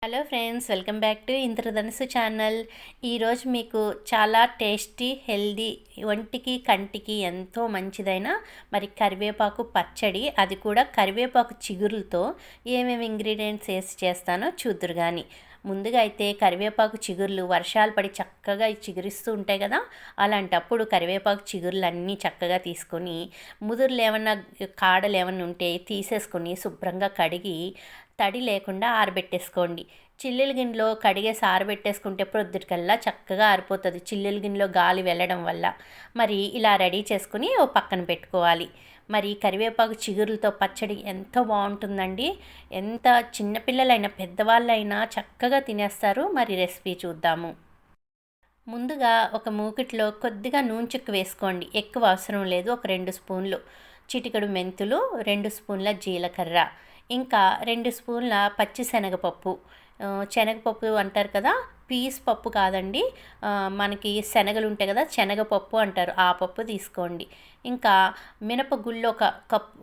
Hello friends, welcome back to Indradhanusu channel. ఈరోజు మీకు చాలా టేస్టీ, హెల్దీ, ఒంటికి కంటికి ఎంతో మంచిదైన కరివేపాకు పచ్చడి, అది కూడా కరివేపాకు చిగురులతో ఏమేమి ఇంగ్రీడియంట్స్ వేసి చేస్తానో చూద్దురు. కానీ ముందుగా అయితే కరివేపాకు చిగుర్లు వర్షాలు పడి చక్కగా చిగురిస్తూ ఉంటాయి కదా, అలాంటప్పుడు కరివేపాకు చిగుర్లన్నీ చక్కగా తీసుకొని ముదురులు ఏమన్నా కాడలు ఏమన్నా ఉంటే తీసేసుకొని శుభ్రంగా కడిగి తడి లేకుండా ఆరబెట్టేసుకోండి. చిల్లుల గిన్నెలో కడిగేసి ఆరబెట్టేసుకుంటే ప్రొద్దుటికల్లా చక్కగా ఆరిపోతుంది, చిల్లుల గిన్నెలో గాలి వెళ్ళడం వల్ల. ఇలా రెడీ చేసుకుని ఓ పక్కన పెట్టుకోవాలి. కరివేపాకు చిగురులతో పచ్చడి ఎంతో బాగుంటుందండి. ఎంత చిన్నపిల్లలైనా పెద్దవాళ్ళైనా చక్కగా తినేస్తారు. రెసిపీ చూద్దాము. ముందుగా ఒక మూకిట్లో కొద్దిగా నూనె చుక్క వేసుకోండి, ఎక్కువ అవసరం లేదు. ఒక 2 స్పూన్లు చిటికెడు మెంతులు, 2 స్పూన్ల జీలకర్ర, ఇంకా 2 స్పూన్ల పచ్చిశనగపప్పు. శనగపప్పు అంటారు కదా, పీస్ పప్పు కాదండి, మనకి శనగలు ఉంటాయి కదా, శనగపప్పు అంటారు, ఆ పప్పు తీసుకోండి. ఇంకా మినపగుళ్ళు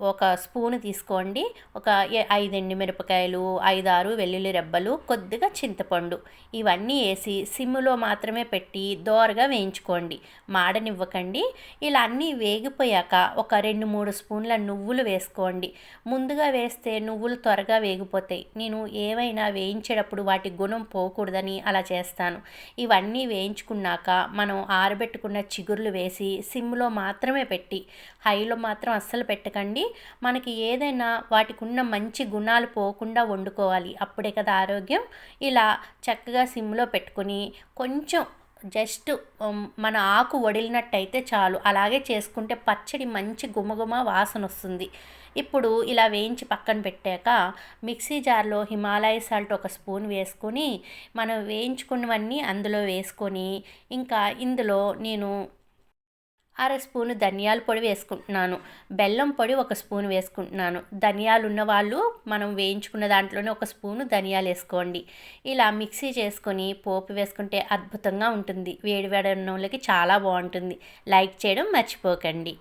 ఒక స్పూను తీసుకోండి. ఒక 5 ఎండుమిరపకాయలు, 5-6 వెల్లుల్లి రెబ్బలు, కొద్దిగా చింతపండు, ఇవన్నీ వేసి సిమ్లో మాత్రమే పెట్టి దోరగా వేయించుకోండి, మాడనివ్వకండి. ఇలా అన్నీ వేగిపోయాక ఒక 2-3 స్పూన్ల నువ్వులు వేసుకోండి. ముందుగా వేస్తే నువ్వులు త్వరగా వేగిపోతాయి. నేను ఏవైనా వేయించేటప్పుడు వాటి గుణం పోకూడదని అలా చేస్తాను. ఇవన్నీ వేయించుకున్నాక మనం ఆరబెట్టుకున్న చిగుర్లు వేసి సిమ్లో మాత్రమే పెట్టి, హైలో మాత్రం అస్సలు పెట్టకండి. మనకి ఏదైనా వాటికి ఉన్న మంచి గుణాలు పోకుండా వండుకోవాలి, అప్పుడే కదా ఆరోగ్యం. ఇలా చక్కగా సిమ్లో పెట్టుకొని కొంచెం జస్ట్ మన ఆకు వడిలినట్టయితే చాలు, అలాగే చేసుకుంటే పచ్చడి మంచి గుమగుమ వాసన వస్తుంది. ఇప్పుడు ఇలా వేయించి పక్కన పెట్టాక మిక్సీ జార్లో హిమాలయ సాల్ట్ ఒక స్పూన్ వేసుకొని మనం వేయించుకున్నవన్నీ అందులో వేసుకొని, ఇంకా ఇందులో నేను 1/2 స్పూను ధనియాల పొడి వేసుకుంటున్నాను, బెల్లం పొడి 1 స్పూన్ వేసుకుంటున్నాను. ధనియాలు ఉన్నవాళ్ళు మనం వేయించుకున్న దాంట్లోనే 1 స్పూను ధనియాలు వేసుకోండి. ఇలా మిక్సీ చేసుకొని పోపు వేసుకుంటే అద్భుతంగా ఉంటుంది. వేడి వేడి అన్నంలోకి చాలా బాగుంటుంది. లైక్ చేయడం మర్చిపోకండి.